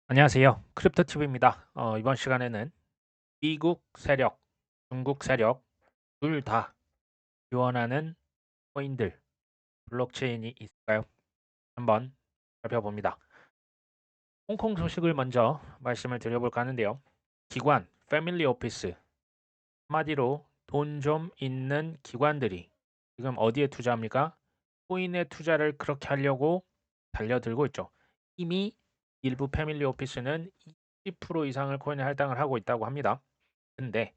안녕하세요. 크립토TV입니다. 이번 시간에는 미국 세력, 중국 세력 둘 다 지원하는 코인들, 블록체인이 있을까요? 한번 살펴봅니다. 홍콩 소식을 먼저 말씀을 드려볼까 하는데요. 기관, 패밀리 오피스, 한마디로 돈 좀 있는 기관들이 지금 어디에 투자합니까? 코인에 투자를 그렇게 하려고 달려들고 있죠. 이미 일부 패밀리 오피스는 20% 이상을 코인에 할당을 하고 있다고 합니다. 근데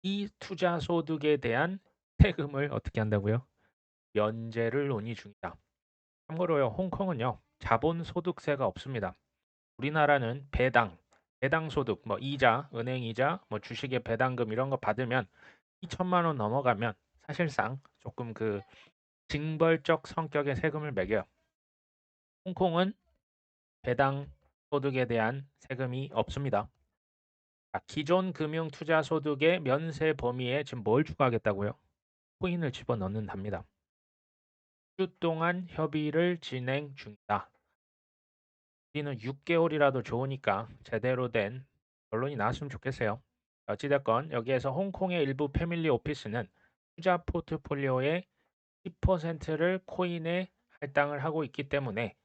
이 투자 소득에 대한 세금을 어떻게 한다고요? 면제를 논의 중이다. 참고로요, 홍콩은요, 자본소득세가 없습니다. 우리나라는 배당 소득, 뭐 이자, 은행 이자, 뭐 주식의 배당금 이런 거 받으면 2천만 원 넘어가면 사실상 조금 그 징벌적 성격의 세금을 매겨요. 홍콩은 배당 소득에 대한 세금이 없습니다. 기존 금융 투자 소득의 면세 범위에 지금 뭘 추가하겠다고요? 코인을 집어넣는답니다. 2주 동안 협의를 진행 중이다. 우리는 6개월이라도 좋으니까 제대로 된 결론이 나왔으면 좋겠어요. 어찌됐건 여기에서 홍콩의 일부 패밀리 오피스는 투자 포트폴리오의 10%를 코인에 할당을 하고 있기 때문에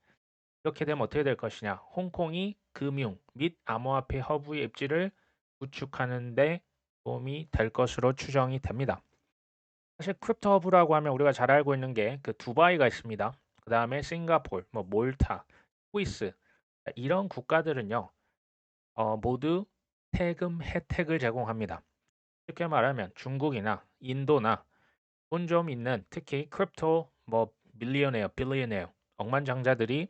이렇게 되면 어떻게 될 것이냐. 홍콩이 금융 및 암호화폐 허브의 입지를 구축하는 데 도움이 될 것으로 추정이 됩니다. 사실 크립토 허브라고 하면 우리가 잘 알고 있는 게 그 두바이가 있습니다. 그 다음에 싱가포르, 뭐 몰타, 스위스 이런 국가들은요 모두 세금 혜택을 제공합니다. 쉽게 말하면 중국이나 인도나 돈 좀 있는 특히 크립토 뭐 밀리어네어, 빌리어네어 억만장자들이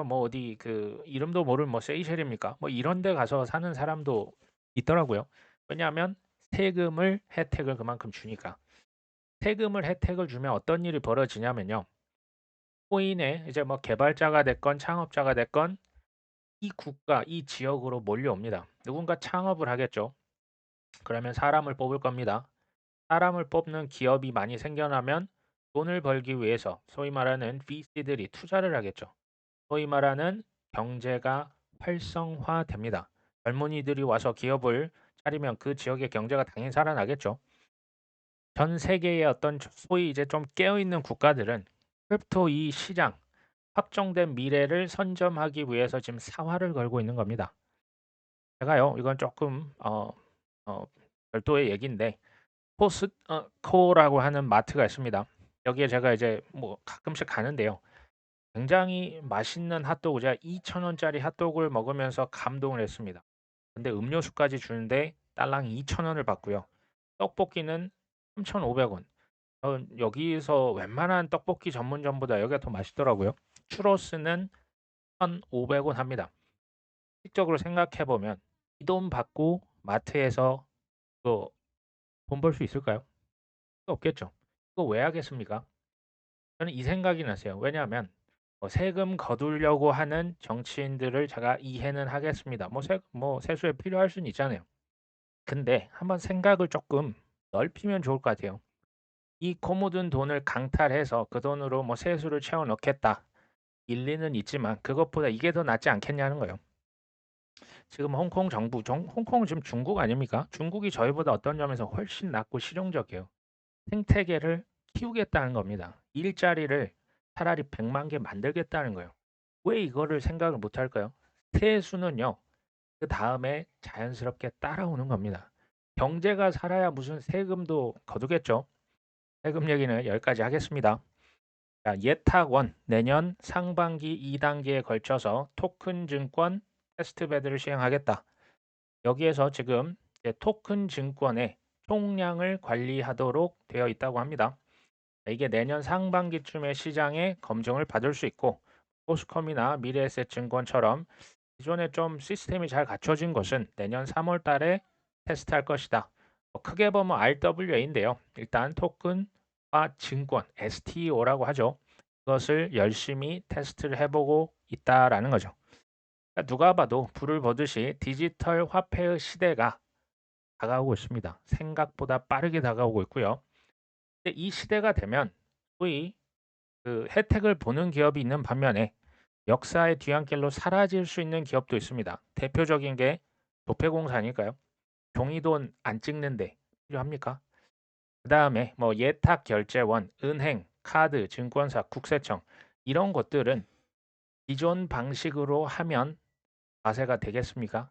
뭐 어디 그 이름도 모르는 뭐 세이셸입니까? 뭐 이런 데 가서 사는 사람도 있더라고요. 왜냐하면 세금을 혜택을 그만큼 주니까. 세금을 혜택을 주면 어떤 일이 벌어지냐면요. 코인에 이제 뭐 개발자가 됐건 창업자가 됐건 이 국가, 이 지역으로 몰려옵니다. 누군가 창업을 하겠죠. 그러면 사람을 뽑을 겁니다. 사람을 뽑는 기업이 많이 생겨나면 돈을 벌기 위해서 소위 말하는 VC들이 투자를 하겠죠. 소위 말하는 경제가 활성화됩니다. 젊은이들이 와서 기업을 차리면 그 지역의 경제가 당연히 살아나겠죠. 전 세계의 어떤 소위 이제 좀 깨어있는 국가들은 크립토 이 시장, 확정된 미래를 선점하기 위해서 지금 사활을 걸고 있는 겁니다. 제가요, 이건 조금 어, 별도의 얘기인데 코스코라고 하는 마트가 있습니다. 여기에 제가 이제 뭐 가끔씩 가는데요. 굉장히 맛있는 핫도그, 제가 2,000원짜리 핫도그를 먹으면서 감동을 했습니다. 근데 음료수까지 주는데 딸랑 2,000원을 받고요. 떡볶이는 3,500원. 여기서 웬만한 떡볶이 전문점보다 여기가 더 맛있더라고요. 추로스는 1,500원 합니다. 실적으로 생각해 보면 이 돈 받고 마트에서 돈 벌 수 있을까요? 없겠죠. 이거 왜 하겠습니까? 저는 이 생각이 났어요. 왜냐하면 세금 거두려고 하는 정치인들을 제가 이해는 하겠습니다. 뭐 세수에 필요할 수는 있잖아요. 근데 한번 생각을 조금 넓히면 좋을 것 같아요. 이 코모든 돈을 강탈해서 그 돈으로 뭐 세수를 채워 넣겠다. 일리는 있지만 그것보다 이게 더 낫지 않겠냐는 거예요. 지금 홍콩 정부, 홍콩은 지금 중국 아닙니까? 중국이 저희보다 어떤 점에서 훨씬 낫고 실용적이에요. 생태계를 키우겠다는 겁니다. 일자리를 차라리 100만 개 만들겠다는 거예요. 왜 이거를 생각을 못 할까요? 세수는요, 그 다음에 자연스럽게 따라오는 겁니다. 경제가 살아야 무슨 세금도 거두겠죠. 세금 얘기는 여기까지 하겠습니다. 자, 예탁원 내년 상반기 2단계에 걸쳐서 토큰 증권 테스트 배드를 시행하겠다. 여기에서 지금 토큰 증권의 총량을 관리하도록 되어 있다고 합니다. 이게 내년 상반기쯤에 시장에 검증을 받을 수 있고 포스컴이나 미래에셋증권처럼 기존에 좀 시스템이 잘 갖춰진 것은 내년 3월 달에 테스트할 것이다. 크게 보면 RWA인데요. 일단 토큰과 증권, STO라고 하죠. 그것을 열심히 테스트를 해보고 있다라는 거죠. 그러니까 누가 봐도 불을 보듯이 디지털 화폐의 시대가 다가오고 있습니다. 생각보다 빠르게 다가오고 있고요. 근데 이 시대가 되면 소위 그 혜택을 보는 기업이 있는 반면에 역사의 뒤안길로 사라질 수 있는 기업도 있습니다. 대표적인 게 도폐공사니까요. 종이돈 안 찍는데 필요합니까? 그다음에 뭐 예탁결제원, 은행, 카드, 증권사, 국세청 이런 것들은 기존 방식으로 하면 과세가 되겠습니까?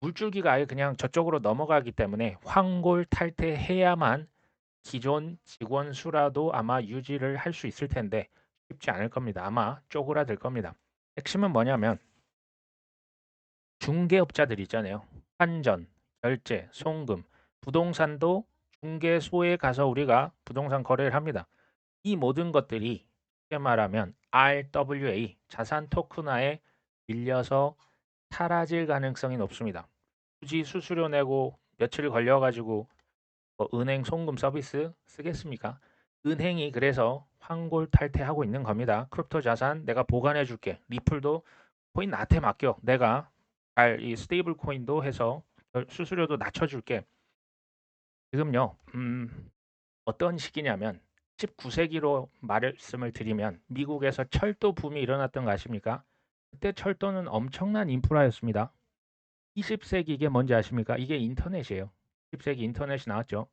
물줄기가 아예 그냥 저쪽으로 넘어가기 때문에 황골탈퇴해야만 기존 직원 수라도 아마 유지를 할 수 있을 텐데 쉽지 않을 겁니다. 아마 쪼그라들 겁니다. 핵심은 뭐냐면 중개업자들 있잖아요. 환전, 결제, 송금, 부동산도 중개소에 가서 우리가 부동산 거래를 합니다. 이 모든 것들이 쉽게 말하면 RWA, 자산 토큰화에 밀려서 사라질 가능성이 높습니다. 굳이 수수료 내고 며칠 걸려가지고 뭐 은행 송금 서비스 쓰겠습니까? 은행이 그래서 환골탈퇴하고 있는 겁니다. 크립토 자산 내가 보관해 줄게. 리플도 코인 나한테 맡겨. 내가 이 스테이블 코인도 해서 수수료도 낮춰줄게. 지금요, 어떤 시기냐면 19세기로 말씀을 드리면 미국에서 철도 붐이 일어났던 거 아십니까? 그때 철도는 엄청난 인프라였습니다. 20세기 이게 뭔지 아십니까? 이게 인터넷이에요. 20세기 인터넷이 나왔죠.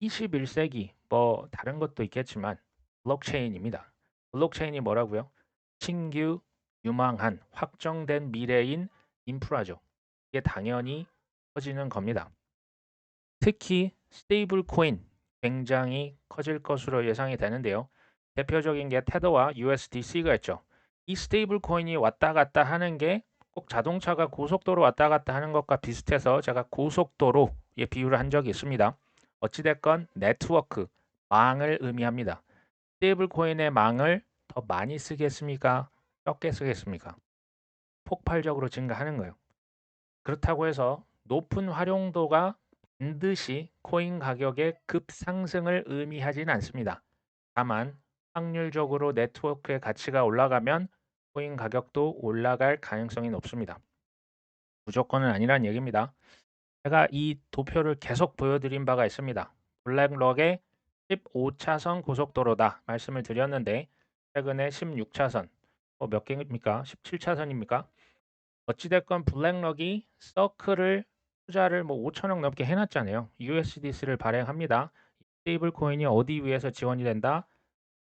21세기 뭐 다른 것도 있겠지만 블록체인입니다. 블록체인이 뭐라고요? 신규 유망한 확정된 미래인 인프라죠. 이게 당연히 커지는 겁니다. 특히 스테이블 코인 굉장히 커질 것으로 예상이 되는데요. 대표적인 게 테더와 USDC가 있죠. 이 스테이블 코인이 왔다 갔다 하는 게 꼭 자동차가 고속도로 왔다 갔다 하는 것과 비슷해서 제가 고속도로에 비유를 한 적이 있습니다. 어찌됐건 네트워크, 망을 의미합니다. 스테이블 코인의 망을 더 많이 쓰겠습니까? 적게 쓰겠습니까? 폭발적으로 증가하는 거예요. 그렇다고 해서 높은 활용도가 반드시 코인 가격의 급상승을 의미하지는 않습니다. 다만 확률적으로 네트워크의 가치가 올라가면 코인 가격도 올라갈 가능성이 높습니다. 무조건은 아니란 얘기입니다. 제가 이 도표를 계속 보여드린 바가 있습니다. 블랙럭의 15차선 고속도로다 말씀을 드렸는데 최근에 16차선 몇 개입니까? 17차선입니까? 어찌됐건 블랙럭이 서클을 투자를 뭐 5천억 넘게 해놨잖아요. USDC를 발행합니다. 스테이블 코인이 어디 위해서 지원이 된다?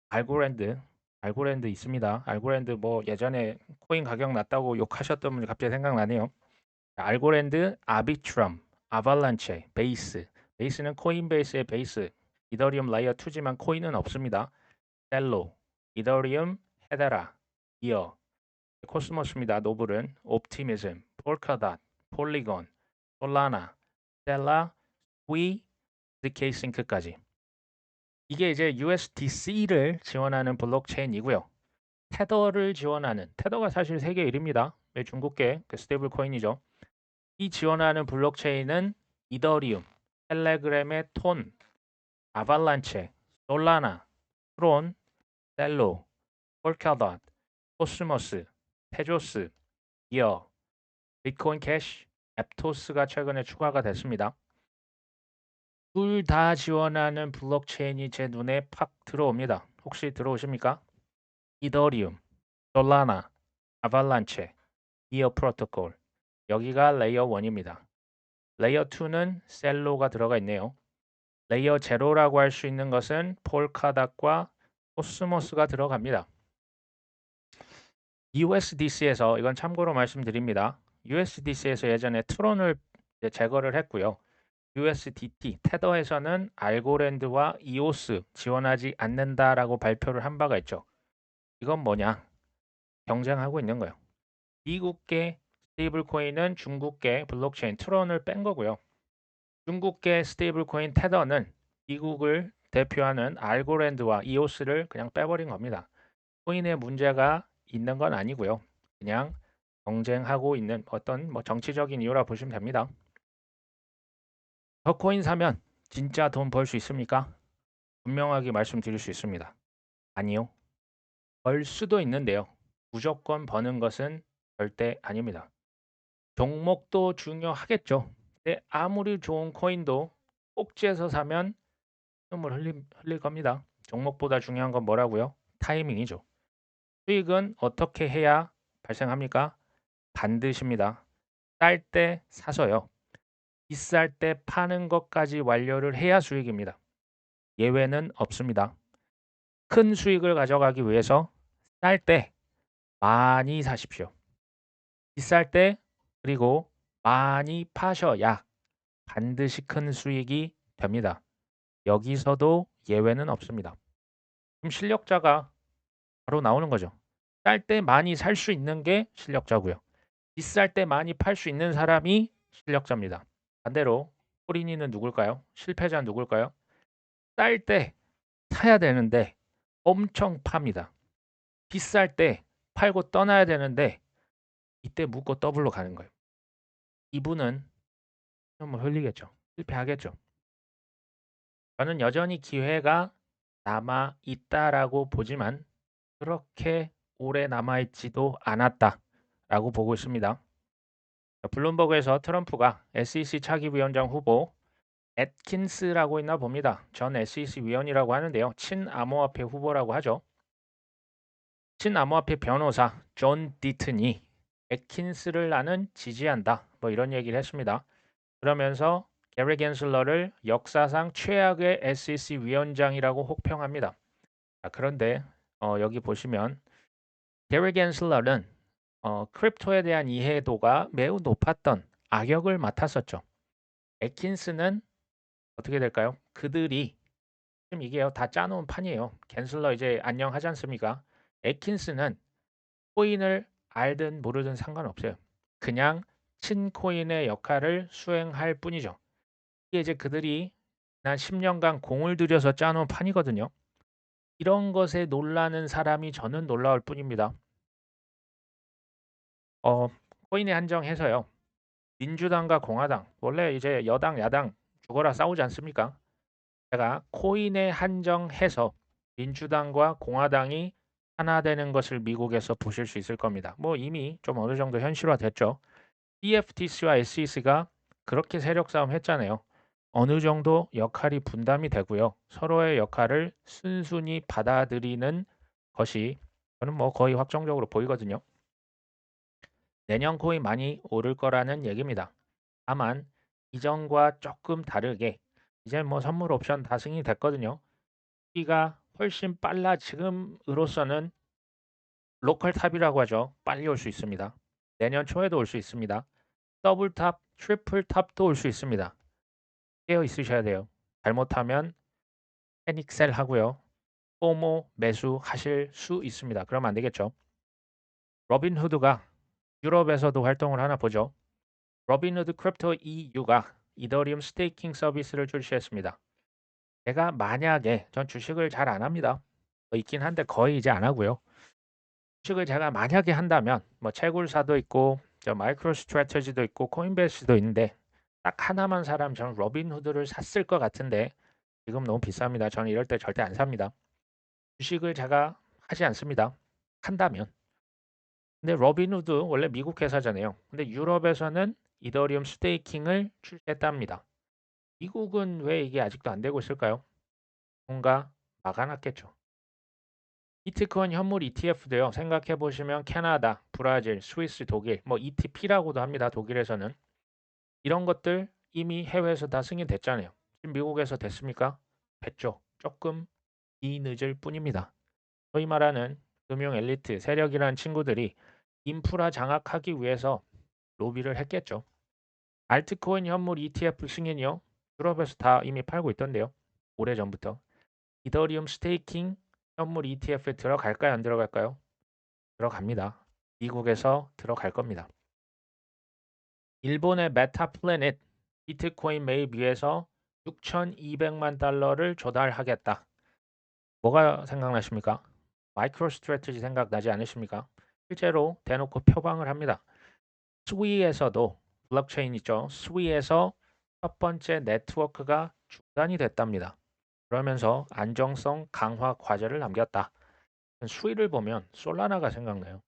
알고랜드 있습니다. 알고랜드 뭐 예전에 코인 가격 낮다고 욕하셨던 분이 갑자기 생각나네요. 알고랜드, 아비트럼, 아발란체, 베이스. 베이스는 코인베이스의 베이스. 이더리움 라이어 2지만 코인은 없습니다. 셀로, 이더리움, 헤데라, 이어, 코스모스입니다. 노블은 옵티미즘, 폴카닷, 폴리곤, 솔라나, 셀라, 위, ZK-싱크까지. 이게 이제 USDC를 지원하는 블록체인이고요. 테더를 지원하는 테더가 사실 세계 1위입니다. 중국계 그 스테이블 코인이죠. 이 지원하는 블록체인은 이더리움, 텔레그램의 톤, 아발란체, 솔라나, 트론, 셀로, 폴카닷, 코스모스, 테조스, 이어, 비트코인 캐시, 앱토스가 최근에 추가가 됐습니다. 둘 다 지원하는 블록체인이 제 눈에 팍 들어옵니다. 혹시 들어오십니까? 이더리움, 솔라나, 아발란체, 이어 프로토콜. 여기가 레이어 1입니다. 레이어 2는 셀로가 들어가 있네요. 레이어 제로라고 할 수 있는 것은 폴카닷과 코스모스가 들어갑니다. USDC에서 이건 참고로 말씀드립니다. USDC에서 예전에 트론을 제거를 했고요. USDT 테더에서는 알고랜드와 이오스 지원하지 않는다라고 발표를 한 바가 있죠. 이건 뭐냐? 경쟁하고 있는 거예요. 미국계 스테이블 코인은 중국계 블록체인 트론을 뺀 거고요. 중국계 스테이블 코인 테더는 미국을 대표하는 알고랜드와 이오스를 그냥 빼버린 겁니다. 코인에 문제가 있는 건 아니고요. 그냥 경쟁하고 있는 어떤 뭐 정치적인 이유라 보시면 됩니다. 저 코인 사면 진짜 돈 벌 수 있습니까? 분명하게 말씀드릴 수 있습니다. 아니요. 벌 수도 있는데요. 무조건 버는 것은 절대 아닙니다. 종목도 중요하겠죠. 근데 아무리 좋은 코인도 꼭지에서 사면 숨을 흘릴 겁니다. 종목보다 중요한 건 뭐라고요? 타이밍이죠. 수익은 어떻게 해야 발생합니까? 반드시입니다. 쌀 때 사서요. 비쌀 때 파는 것까지 완료를 해야 수익입니다. 예외는 없습니다. 큰 수익을 가져가기 위해서 쌀 때 많이 사십시오. 비쌀 때 그리고 많이 파셔야 반드시 큰 수익이 됩니다. 여기서도 예외는 없습니다. 그럼 실력자가 바로 나오는 거죠. 쌀 때 많이 살 수 있는 게 실력자고요. 비쌀 때 많이 팔 수 있는 사람이 실력자입니다. 반대로 코린이는 누굴까요? 실패자는 누굴까요? 쌀 때 사야 되는데 엄청 팝니다. 비쌀 때 팔고 떠나야 되는데 이때 묶고 더블로 가는 거예요. 이분은 뭐 흘리겠죠. 실패하겠죠. 저는 여전히 기회가 남아 있다라고 보지만 그렇게 오래 남아 있지도 않았다라고 보고 있습니다. 블룸버그에서 트럼프가 SEC 차기위원장 후보 애킨스라고 있나 봅니다. 전 SEC 위원이라고 하는데요. 친암호화폐 후보라고 하죠. 친암호화폐 변호사 존 디튼이 애킨스를 나는 지지한다. 뭐 이런 얘기를 했습니다. 그러면서 게리 겐슬러를 역사상 최악의 SEC 위원장이라고 혹평합니다. 그런데 여기 보시면 게리 겐슬러는 크립토에 대한 이해도가 매우 높았던 악역을 맡았었죠. 애킨스는 어떻게 될까요? 그들이 지금 이게요 다 짜놓은 판이에요. 겐슬러 이제 안녕하지 않습니까? 애킨스는 코인을 알든 모르든 상관없어요. 그냥 친코인의 역할을 수행할 뿐이죠. 이게 이제 그들이 난 10년간 공을 들여서 짜놓은 판이거든요. 이런 것에 놀라는 사람이 저는 놀라울 뿐입니다. 코인에 한정해서요. 민주당과 공화당 원래 이제 여당 야당 죽어라 싸우지 않습니까? 제가 코인에 한정해서 민주당과 공화당이 하나 되는 것을 미국에서 보실 수 있을 겁니다. 뭐 이미 좀 어느 정도 현실화됐죠. CFTC와 SEC가 그렇게 세력 싸움 했잖아요. 어느 정도 역할이 분담이 되고요. 서로의 역할을 순순히 받아들이는 것이 저는 뭐 거의 확정적으로 보이거든요. 내년 코인 많이 오를 거라는 얘기입니다. 다만 이전과 조금 다르게 이제 뭐 선물 옵션 다 승인이 됐거든요. 시기가 훨씬 빨라 지금으로서는 로컬 탑이라고 하죠. 빨리 올 수 있습니다. 내년 초에도 올 수 있습니다. 더블 탑, 트리플 탑도 올 수 있습니다. 깨어 있으셔야 돼요. 잘못하면 패닉셀 하고요. 포모 매수하실 수 있습니다. 그러면 안 되겠죠. 로빈후드가 유럽에서도 활동을 하나 보죠. 로빈후드 크립토 EU가 이더리움 스테이킹 서비스를 출시했습니다. 제가 만약에 전 주식을 잘 안 합니다. 있긴 한데 거의 이제 안 하고요. 주식을 제가 만약에 한다면 뭐 채굴사도 있고 저 마이크로 스트래티지도 있고 코인베이스도 있는데 딱 하나만 사람 저는 로빈후드를 샀을 것 같은데 지금 너무 비쌉니다. 저는 이럴 때 절대 안 삽니다. 주식을 제가 하지 않습니다. 한다면. 근데 로빈후드 원래 미국 회사잖아요. 근데 유럽에서는 이더리움 스테이킹을 출시했답니다. 미국은 왜 이게 아직도 안 되고 있을까요? 뭔가 막아놨겠죠. 비트코인 현물 ETF도요. 생각해 보시면 캐나다, 브라질, 스위스, 독일, 뭐 ETP라고도 합니다. 독일에서는 이런 것들 이미 해외에서 다 승인됐잖아요. 지금 미국에서 됐습니까? 됐죠. 조금 뒤늦을 뿐입니다. 소위 말하는 금융 엘리트 세력이라는 친구들이 인프라 장악하기 위해서 로비를 했겠죠. 알트코인 현물 ETF 승인이요. 유럽에서 다 이미 팔고 있던데요. 오래전부터. 이더리움 스테이킹 현물 ETF에 들어갈까요? 안 들어갈까요? 들어갑니다. 미국에서 들어갈 겁니다. 일본의 메타플래닛 비트코인 매입 위해서 6,200만 달러를 조달하겠다. 뭐가 생각나십니까? 마이크로 스트래티지 생각나지 않으십니까? 실제로 대놓고 표방을 합니다. 스위에서도 블록체인 있죠. 스위에서 첫 번째 네트워크가 중단이 됐답니다. 그러면서 안정성 강화 과제를 남겼다. 스위를 보면 솔라나가 생각나요.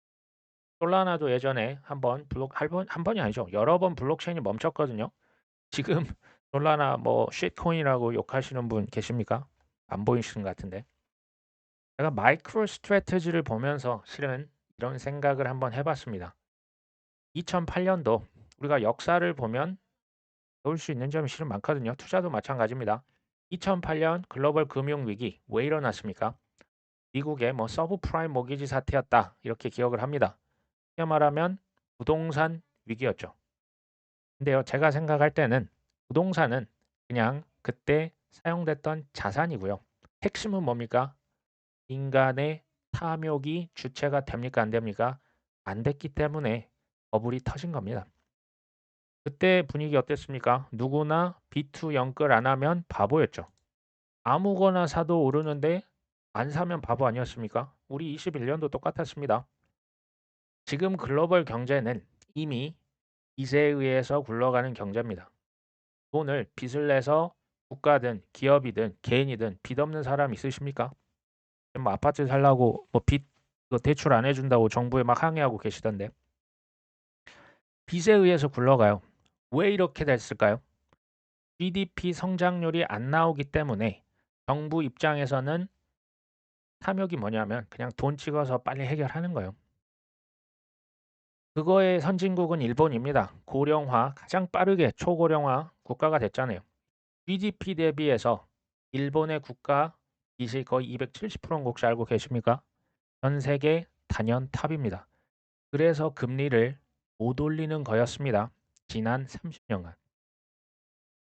솔라나도 예전에 한 번이 아니죠. 여러 번 블록체인이 멈췄거든요. 지금 솔라나 뭐 쉿코인이라고 욕하시는 분 계십니까? 안 보이시는 것 같은데. 제가 마이크로 스트래티지를 보면서 실은 이런 생각을 한번 해 봤습니다. 2008년도 우리가 역사를 보면 배울 수 있는 점이 실은 많거든요. 투자도 마찬가지입니다. 2008년 글로벌 금융 위기 왜 일어났습니까? 미국의 뭐 서브프라임 모기지 사태였다. 이렇게 기억을 합니다. 쉽게 말하면 부동산 위기였죠. 근데요, 제가 생각할 때는 부동산은 그냥 그때 사용됐던 자산이고요. 핵심은 뭡니까? 인간의 탐욕이 주체가 됩니까? 안 됩니까? 안 됐기 때문에 버블이 터진 겁니다. 그때 분위기 어땠습니까? 누구나 비투 영끌 안 하면 바보였죠. 아무거나 사도 오르는데 안 사면 바보 아니었습니까? 우리 21년도 똑같았습니다. 지금 글로벌 경제는 이미 빚에 의해서 굴러가는 경제입니다. 돈을 빚을 내서 국가든 기업이든 개인이든 빚 없는 사람 있으십니까? 뭐 아파트 살라고 뭐 빚 대출 안 해준다고 정부에 막 항의하고 계시던데 빚에 의해서 굴러가요. 왜 이렇게 됐을까요? GDP 성장률이 안 나오기 때문에 정부 입장에서는 탐욕이 뭐냐면 그냥 돈 찍어서 빨리 해결하는 거예요. 그거의 선진국은 일본입니다. 고령화, 가장 빠르게 초고령화 국가가 됐잖아요. GDP 대비해서 일본의 국가 빚이 거의 270%인 거 혹시 알고 계십니까? 전 세계 단연 탑입니다. 그래서 금리를 못 올리는 거였습니다. 지난 30년간.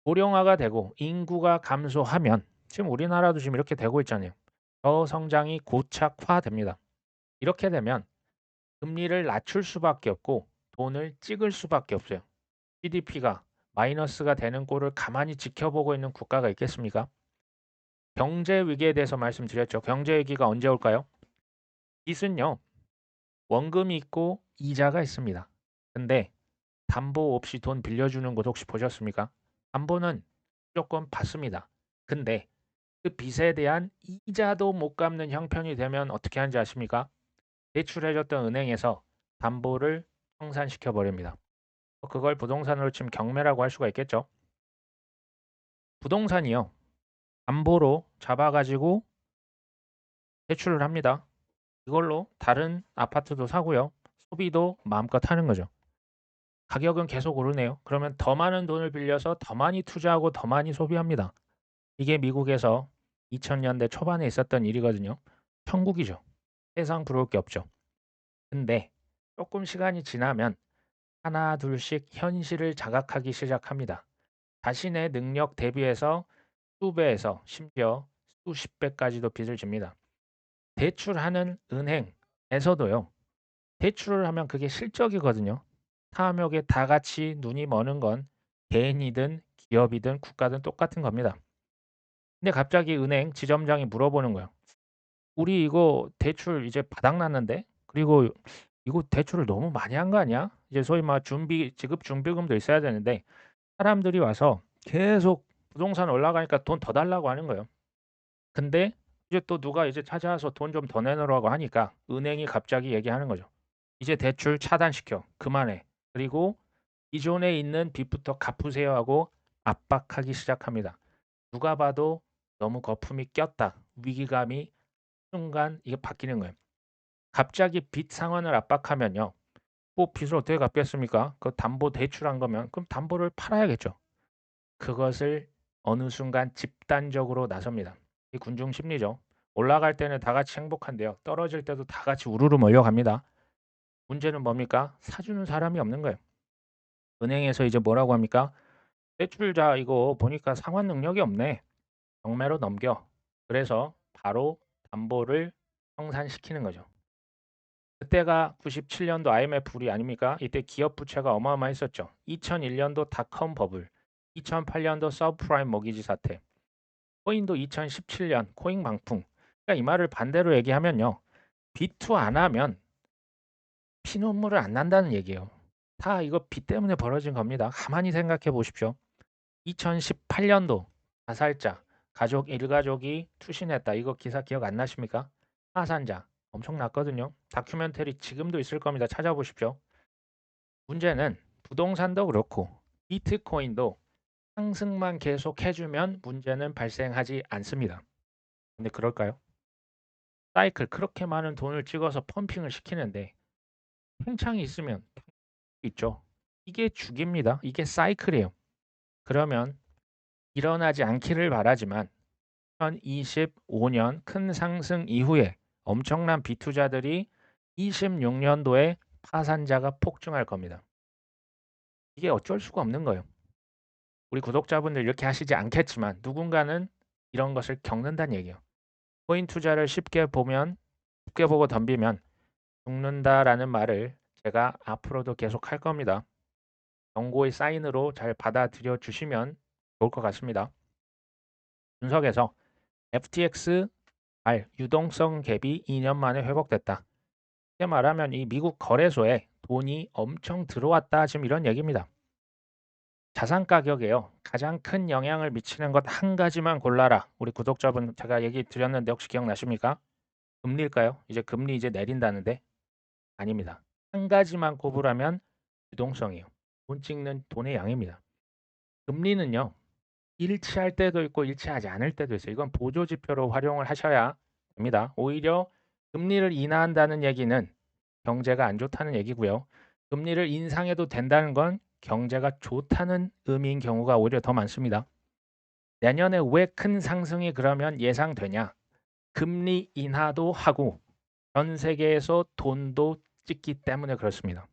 고령화가 되고 인구가 감소하면 지금 우리나라도 지금 이렇게 되고 있잖아요. 저성장이 고착화됩니다. 이렇게 되면 금리를 낮출 수밖에 없고 돈을 찍을 수밖에 없어요. GDP가 마이너스가 되는 꼴을 가만히 지켜보고 있는 국가가 있겠습니까? 경제 위기에 대해서 말씀드렸죠. 경제 위기가 언제 올까요? 빚은요. 원금이 있고 이자가 있습니다. 근데 담보 없이 돈 빌려주는 곳 혹시 보셨습니까? 담보는 무조건 받습니다. 근데 그 빚에 대한 이자도 못 갚는 형편이 되면 어떻게 하는지 아십니까? 대출해줬던 은행에서 담보를 청산시켜 버립니다. 그걸 부동산으로 치면 경매라고 할 수가 있겠죠. 부동산이요. 담보로 잡아가지고 대출을 합니다. 이걸로 다른 아파트도 사고요. 소비도 마음껏 하는 거죠. 가격은 계속 오르네요. 그러면 더 많은 돈을 빌려서 더 많이 투자하고 더 많이 소비합니다. 이게 미국에서 2000년대 초반에 있었던 일이거든요. 천국이죠. 세상 부러울 게 없죠. 근데 조금 시간이 지나면 하나 둘씩 현실을 자각하기 시작합니다. 자신의 능력 대비해서 수배에서 심지어 수십 배까지도 빚을 집니다. 대출하는 은행에서도요. 대출을 하면 그게 실적이거든요. 탐욕에 다 같이 눈이 머는 건 개인이든 기업이든 국가든 똑같은 겁니다. 근데 갑자기 은행 지점장이 물어보는 거예요. 우리 이거 대출 이제 바닥 났는데? 그리고 이거 대출을 너무 많이 한 거 아니야? 이제 소위 말 지급 준비금도 있어야 되는데 사람들이 와서 계속 부동산 올라가니까 돈 더 달라고 하는 거예요. 근데 이제 또 누가 이제 찾아와서 돈 좀 더 내놓으라고 하니까 은행이 갑자기 얘기하는 거죠. 이제 대출 차단시켜. 그만해. 그리고 기존에 있는 빚부터 갚으세요 하고 압박하기 시작합니다. 누가 봐도 너무 거품이 꼈다. 위기감이 순간 이게 바뀌는 거예요. 갑자기 빚 상환을 압박하면요. 뭐 빚을 어떻게 갚겠습니까? 그 담보 대출한 거면 그럼 담보를 팔아야겠죠. 그것을 어느 순간 집단적으로 나섭니다. 이 군중 심리죠. 올라갈 때는 다 같이 행복한데요. 떨어질 때도 다 같이 우르르 몰려갑니다. 문제는 뭡니까? 사주는 사람이 없는 거예요. 은행에서 이제 뭐라고 합니까? 대출자 이거 보니까 상환 능력이 없네. 경매로 넘겨. 그래서 바로 담보를 청산시키는 거죠. 그때가 97년도 IMF 불이 아닙니까? 이때 기업 부채가 어마어마했었죠. 2001년도 닷컴 버블, 2008년도 서브프라임 모기지 사태, 코인도 2017년 코인 방풍. 그러니까 이 말을 반대로 얘기하면요. 빚투 안 하면 피눈물을 안 난다는 얘기예요. 다 이거 빚 때문에 벌어진 겁니다. 가만히 생각해 보십시오. 2018년도 자살자, 가족 일가족이 투신했다. 이거 기사 기억 안 나십니까? 사산자 엄청났거든요. 다큐멘터리 지금도 있을 겁니다. 찾아보십시오. 문제는 부동산도 그렇고 비트코인도 상승만 계속 해주면 문제는 발생하지 않습니다. 근데 그럴까요? 사이클 그렇게 많은 돈을 찍어서 펌핑을 시키는데 팽창이 있으면 있죠. 이게 주기입니다. 이게 사이클이에요. 그러면 일어나지 않기를 바라지만 2025년 큰 상승 이후에 엄청난 비투자들이 26년도에 파산자가 폭증할 겁니다. 이게 어쩔 수가 없는 거예요. 우리 구독자분들 이렇게 하시지 않겠지만 누군가는 이런 것을 겪는다는 얘기예요. 코인 투자를 쉽게 보고 덤비면 죽는다라는 말을 제가 앞으로도 계속 할 겁니다. 경고의 사인으로 잘 받아들여 주시면 좋을 것 같습니다. 분석에서 FTX 유동성 갭이 2년 만에 회복됐다. 쉽게 말하면 이 미국 거래소에 돈이 엄청 들어왔다. 지금 이런 얘기입니다. 자산 가격에요. 가장 큰 영향을 미치는 것 한 가지만 골라라. 우리 구독자분 제가 얘기 드렸는데 혹시 기억나십니까? 금리일까요? 금리 내린다는데 아닙니다. 한 가지만 꼽으라면 유동성이에요. 돈 찍는 돈의 양입니다. 금리는요. 일치할 때도 있고 일치하지 않을 때도 있어요. 이건 보조 지표로 활용을 하셔야 됩니다. 오히려 금리를 인하한다는 얘기는 경제가 안 좋다는 얘기고요. 금리를 인상해도 된다는 건 경제가 좋다는 의미인 경우가 오히려 더 많습니다. 내년에 왜 큰 상승이 그러면 예상되냐? 금리 인하도 하고 전 세계에서 돈도 찍기 때문에 그렇습니다.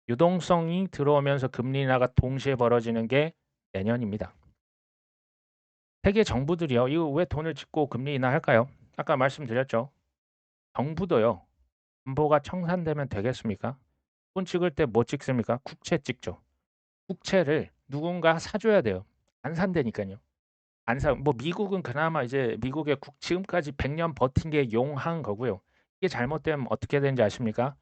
유동성이 들어오면서 금리 인하가 동시에 벌어지는 게 내년입니다. 세계 정부들이요. 이거 왜 돈을 찍고 금리 인하할까요? 아까 말씀드렸죠. 정부도요. 안보가 청산되면 되겠습니까? 돈 찍을 때 뭐 찍습니까? 국채 찍죠. 국채를 누군가 사줘야 돼요. 안 산다니까요. 안 사. 뭐 미국은 그나마 이제 미국의 지금까지 100년 버틴 게 용한 거고요. 이게 잘못되면 어떻게 되는지 아십니까?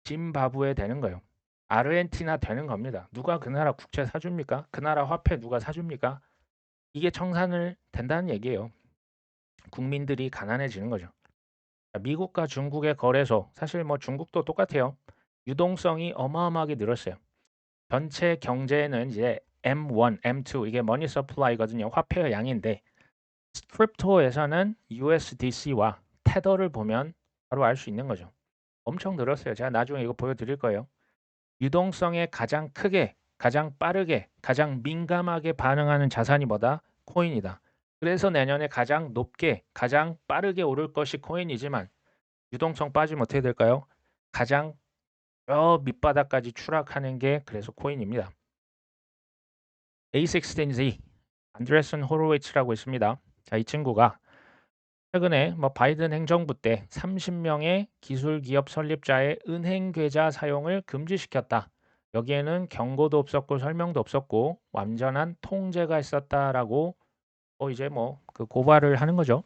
짐바브웨 되는 거예요. 아르헨티나 되는 겁니다. 누가 그 나라 국채 사줍니까? 그 나라 화폐 누가 사줍니까? 이게 청산을 된다는 얘기예요. 국민들이 가난해지는 거죠. 미국과 중국의 거래소, 사실 뭐 중국도 똑같아요. 유동성이 어마어마하게 늘었어요. 전체 경제는 이제 M1, M2 이게 머니 서플라이거든요. 화폐의 양인데 크립토에서는 USDC와 테더를 보면 바로 알 수 있는 거죠. 엄청 늘었어요. 제가 나중에 이거 보여드릴 거예요. 유동성에 가장 크게, 가장 빠르게, 가장 민감하게 반응하는 자산이 뭐다? 코인이다. 그래서 내년에 가장 높게, 가장 빠르게 오를 것이 코인이지만 유동성 빠지면 어떻게 될까요? 가장 저 밑바닥까지 추락하는 게 그래서 코인입니다. A16Z 안드레슨 호로위츠라고 있습니다. 자, 이 친구가 최근에 바이든 행정부 때 30명의 기술 기업 설립자의 은행 계좌 사용을 금지시켰다. 여기에는 경고도 없었고 설명도 없었고 완전한 통제가 있었다라고 이제 그 고발을 하는 거죠.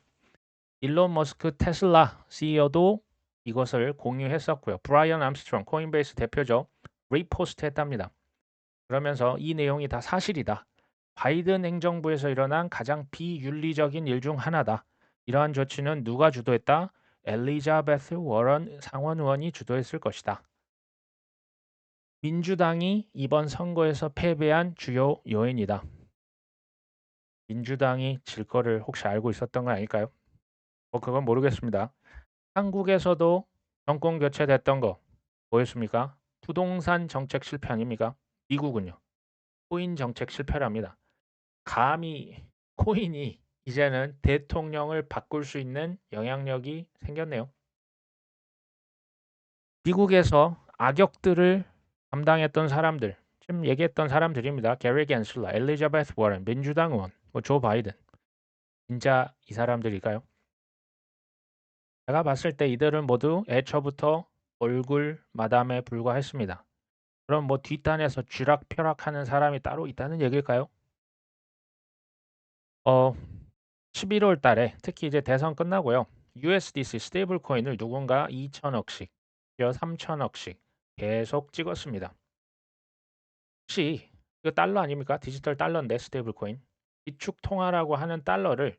일론 머스크 테슬라 CEO도 이것을 공유했었고요. 브라이언 암스트롱 코인베이스 대표죠. 리포스트 했답니다. 그러면서 이 내용이 다 사실이다. 바이든 행정부에서 일어난 가장 비윤리적인 일 중 하나다. 이러한 조치는 누가 주도했다? 엘리자베스 워런 상원의원이 주도했을 것이다. 민주당이 이번 선거에서 패배한 주요 요인이다. 민주당이 질 거를 혹시 알고 있었던 건 아닐까요? 그건 모르겠습니다. 한국에서도 정권 교체됐던 거 뭐였습니까? 부동산 정책 실패 아닙니까? 미국은요. 코인 정책 실패랍니다. 감히 코인이 이제는 대통령을 바꿀 수 있는 영향력이 생겼네요. 미국에서 악역들을 담당했던 사람들, 지금 얘기했던 사람들입니다. 게리 겐슬러, 엘리자베스 워런, 민주당 의원, 조 바이든. 진짜 이 사람들일까요? 제가 봤을 때 이들은 모두 애초부터 얼굴 마담에 불과했습니다. 그럼 뒷단에서 쥐락펴락하는 사람이 따로 있다는 얘기일까요? 11월 달에 특히 이제 대선 끝나고요. USDC 스테이블 코인을 누군가 2천억씩, 3천억씩 계속 찍었습니다. 혹시 이거 달러 아닙니까? 디지털 달러인데 스테이블 코인. 기축 통화라고 하는 달러를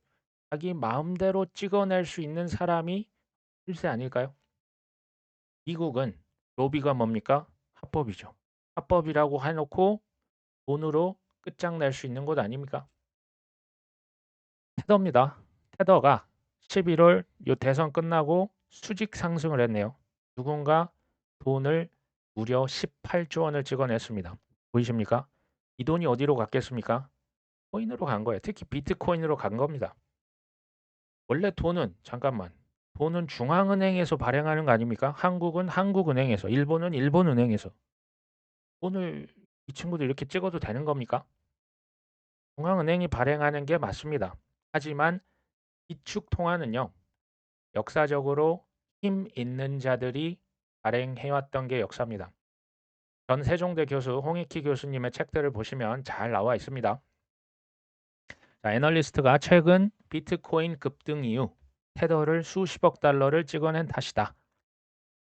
자기 마음대로 찍어낼 수 있는 사람이 실세 아닐까요? 미국은 로비가 뭡니까? 합법이죠. 합법이라고 해놓고 돈으로 끝장낼 수 있는 곳 아닙니까? 테더입니다. 테더가 11월 요 대선 끝나고 수직 상승을 했네요. 누군가 돈을 무려 18조 원을 찍어냈습니다. 보이십니까? 이 돈이 어디로 갔겠습니까? 코인으로 간 거예요. 특히 비트코인으로 간 겁니다. 원래 돈은 중앙은행에서 발행하는 거 아닙니까? 한국은 한국은행에서, 일본은 일본은행에서. 돈을 이 친구들 이렇게 찍어도 되는 겁니까? 중앙은행이 발행하는 게 맞습니다. 하지만 기축 통화는요, 역사적으로 힘 있는 자들이 발행해왔던 게 역사입니다. 전 세종대 교수 홍익희 교수님의 책들을 보시면 잘 나와 있습니다. 자, 애널리스트가 최근 비트코인 급등 이후 테더를 수십억 달러를 찍어낸 탓이다.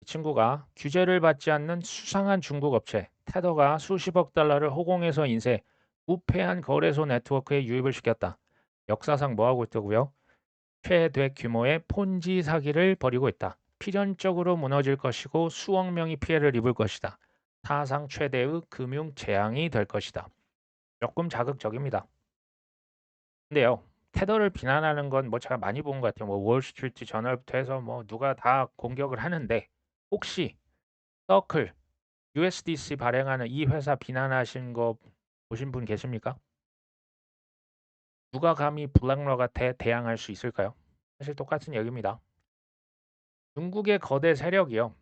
이 친구가 규제를 받지 않는 수상한 중국 업체 테더가 수십억 달러를 허공에서 인쇄, 부패한 거래소 네트워크에 유입을 시켰다. 역사상 뭐하고 있다고요? 최대 규모의 폰지 사기를 벌이고 있다. 필연적으로 무너질 것이고 수억 명이 피해를 입을 것이다. 사상 최대의 금융 재앙이 될 것이다. 조금 자극적입니다. 근데요, 테더를 비난하는 건 뭐 제가 많이 본 것 같아요. 뭐 월스트리트 저널부터 해서 뭐 누가 다 공격을 하는데 혹시 서클 USDC 발행하는 이 회사 비난하신 거 보신 분 계십니까? 누가 감히 블랙록한테 대항할 수 있을까요? 사실 똑같은 얘기입니다. 중국의 거대 세력이요.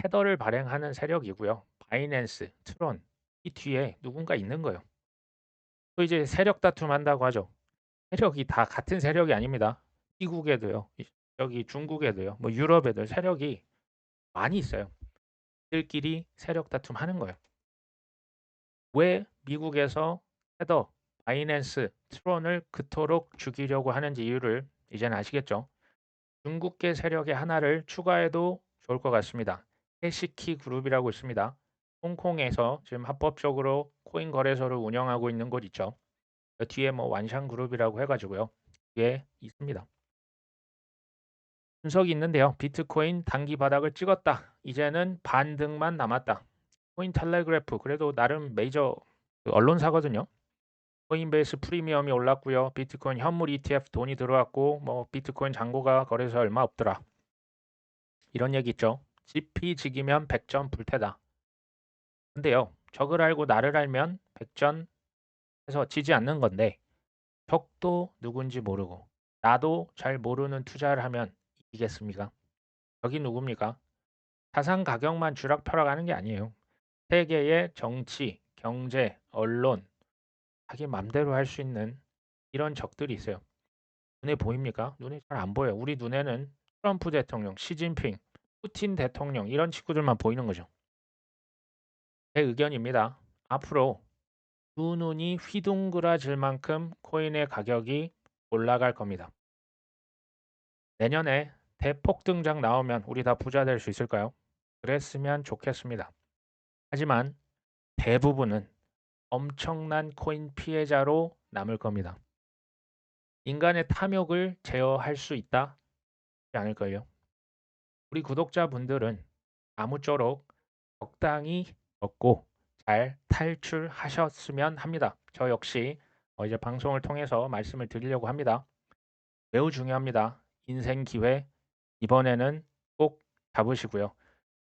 테더를 발행하는 세력이고요. 바이낸스, 트론 이 뒤에 누군가 있는 거예요. 또 이제 세력 다툼 한다고 하죠. 세력이 다 같은 세력이 아닙니다. 미국에도요. 여기 중국에도요. 뭐 유럽에도 세력이 많이 있어요. 들끼리 세력 다툼 하는 거예요. 왜 미국에서 테더, 바이낸스, 트론을 그토록 죽이려고 하는지 이유를 이제는 아시겠죠? 중국계 세력의 하나를 추가해도 좋을 것 같습니다. 해시키 그룹이라고 있습니다. 홍콩에서 지금 합법적으로 코인 거래소를 운영하고 있는 곳 있죠. 그 뒤에 뭐 완샹 그룹이라고 해가지고요. 뒤에 있습니다. 분석이 있는데요. 비트코인 단기 바닥을 찍었다. 이제는 반등만 남았다. 코인 텔레그래프 그래도 나름 메이저 언론사거든요. 코인베이스 프리미엄이 올랐고요. 비트코인 현물 ETF 돈이 들어왔고 뭐 비트코인 잔고가 거래소에 얼마 없더라. 이런 얘기 있죠. 지피지기면 백전 불태다. 근데요. 적을 알고 나를 알면 백전해서 지지 않는 건데 적도 누군지 모르고 나도 잘 모르는 투자를 하면 이기겠습니까? 적이 누굽니까? 자산 가격만 쥐락펴락하는 게 아니에요. 세계의 정치, 경제, 언론 자기 맘대로 할 수 있는 이런 적들이 있어요. 눈에 보입니까? 눈에 잘 안 보여요. 우리 눈에는 트럼프 대통령, 시진핑, 푸틴 대통령 이런 친구들만 보이는 거죠. 제 의견입니다. 앞으로 두 눈이 휘둥그라질 만큼 코인의 가격이 올라갈 겁니다. 내년에 대폭 등장 나오면 우리 다 부자 될 수 있을까요? 그랬으면 좋겠습니다. 하지만 대부분은 엄청난 코인 피해자로 남을 겁니다. 인간의 탐욕을 제어할 수 있다? 그렇지 않을걸요? 우리 구독자분들은 아무쪼록 적당히 먹고 잘 탈출하셨으면 합니다. 저 역시 이제 방송을 통해서 말씀을 드리려고 합니다. 매우 중요합니다. 인생 기회 이번에는 꼭 잡으시고요.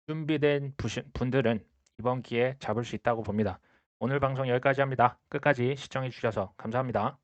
준비된 분들은 이번 기회에 잡을 수 있다고 봅니다. 오늘 방송 여기까지 합니다. 끝까지 시청해 주셔서 감사합니다.